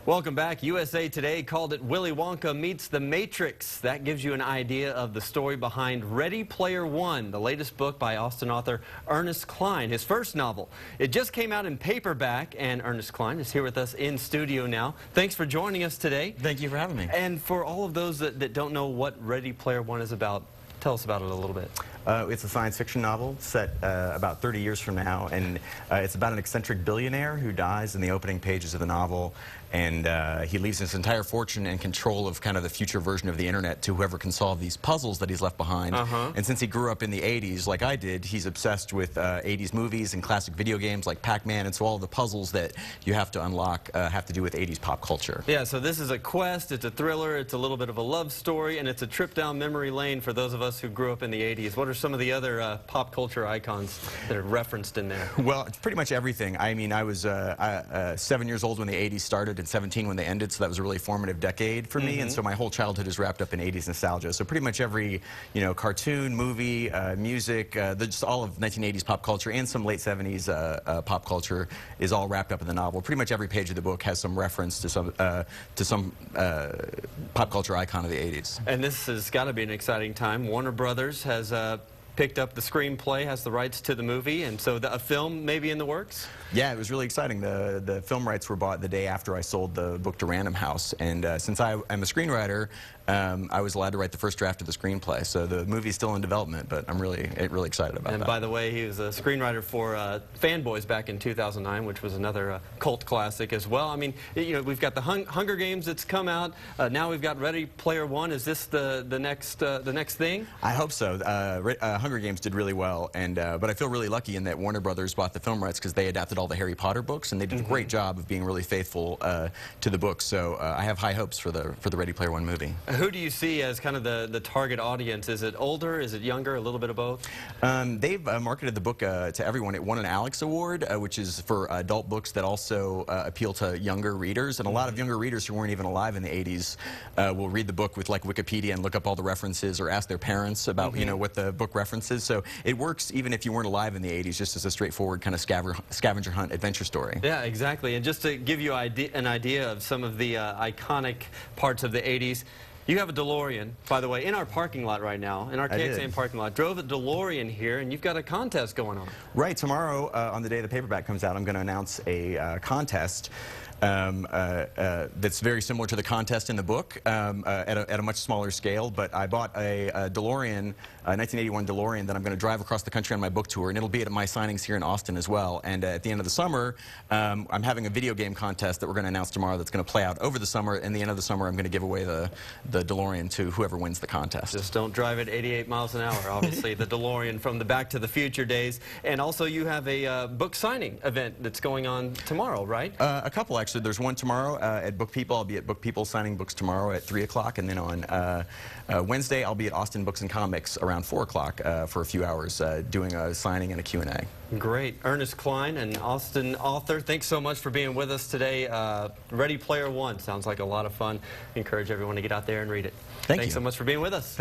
Welcome back. USA Today called it Willy Wonka meets the Matrix. That gives you an idea of the story behind Ready Player One, the latest book by Austin author Ernest Cline, his first novel. It just came out in paperback, and Ernest Cline is here with us in studio now. Thanks for joining us today. Thank you for having me. And for all of those that don't know what Ready Player One is about, tell us about it a little bit. It's a science fiction novel set about 30 years from now, and it's about an eccentric billionaire who dies in the opening pages of the novel, and he leaves his entire fortune and control of kind of the future version of the internet to whoever can solve these puzzles that he's left behind. And since he grew up in the 80s, like I did, he's obsessed with 80s movies and classic video games like Pac-Man, and so all the puzzles that you have to unlock have to do with 80s pop culture. Yeah, so this is a quest, it's a thriller, it's a little bit of a love story, and it's a trip down memory lane for those of us who grew up in the 80s. What are some of the other pop culture icons that are referenced in there? Well, it's pretty much everything. I mean, I was 7 years old when the 80s started and 17 when they ended, so that was a really formative decade for me, and so my whole childhood is wrapped up in 80s nostalgia. So pretty much every, cartoon, movie, music, just all of 1980s pop culture and some late 70s pop culture is all wrapped up in the novel. Pretty much every page of the book has some reference to some pop culture icon of the 80s. And this has got to be an exciting time. Warner Brothers has picked up the screenplay, has the rights to the movie, and so a film may be in the works? Yeah, it was really exciting. The film rights were bought the day after I sold the book to Random House, and since I'm a screenwriter, I was allowed to write the first draft of the screenplay. So the movie's still in development, but I'm really excited about that. And by the way, he was a screenwriter for Fanboys back in 2009, which was another cult classic as well. I mean, we've got the Hunger Games that's come out. Now we've got Ready Player One. Is this the next thing? I hope so. Hunger Games did really well, but I feel really lucky in that Warner Brothers bought the film rights because they adapted all the Harry Potter books, and they did a great job of being really faithful to the books. So I have high hopes for the Ready Player One movie. Who do you see as kind of the target audience? Is it older? Is it younger? A little bit of both? They've marketed the book to everyone. It won an Alex Award, which is for adult books that also appeal to younger readers. And a lot of younger readers who weren't even alive in the 80s will read the book with like Wikipedia and look up all the references or ask their parents about what the book references. So it works even if you weren't alive in the 80s, just as a straightforward kind of scavenger hunt adventure story. Yeah, exactly. And just to give you an idea of some of the iconic parts of the 80s, you have a DeLorean, by the way, in our parking lot right now, in our KXAN parking lot. Drove a DeLorean here, and you've got a contest going on. Right. Tomorrow, on the day the paperback comes out, I'm going to announce a contest that's very similar to the contest in the book at a much smaller scale. But I bought a DeLorean, a 1981 DeLorean that I'm going to drive across the country on my book tour, and it'll be at my signings here in Austin as well. And at the end of the summer, I'm having a video game contest that we're going to announce tomorrow that's going to play out over the summer. And the end of the summer, I'm going to give away the DeLorean to whoever wins the contest. Just don't drive it 88 miles an hour, obviously, the DeLorean from the Back to the Future days. And also you have a book signing event that's going on tomorrow, right? A couple, actually. There's one tomorrow at Book People. I'll be at Book People signing books tomorrow at 3 o'clock. And then on Wednesday, I'll be at Austin Books and Comics around 4 o'clock for a few hours doing a signing and a Q&A. Great. Ernest Cline, an Austin author, thanks so much for being with us today. Ready Player One sounds like a lot of fun. I encourage everyone to get out there and read it. Thanks so much for being with us.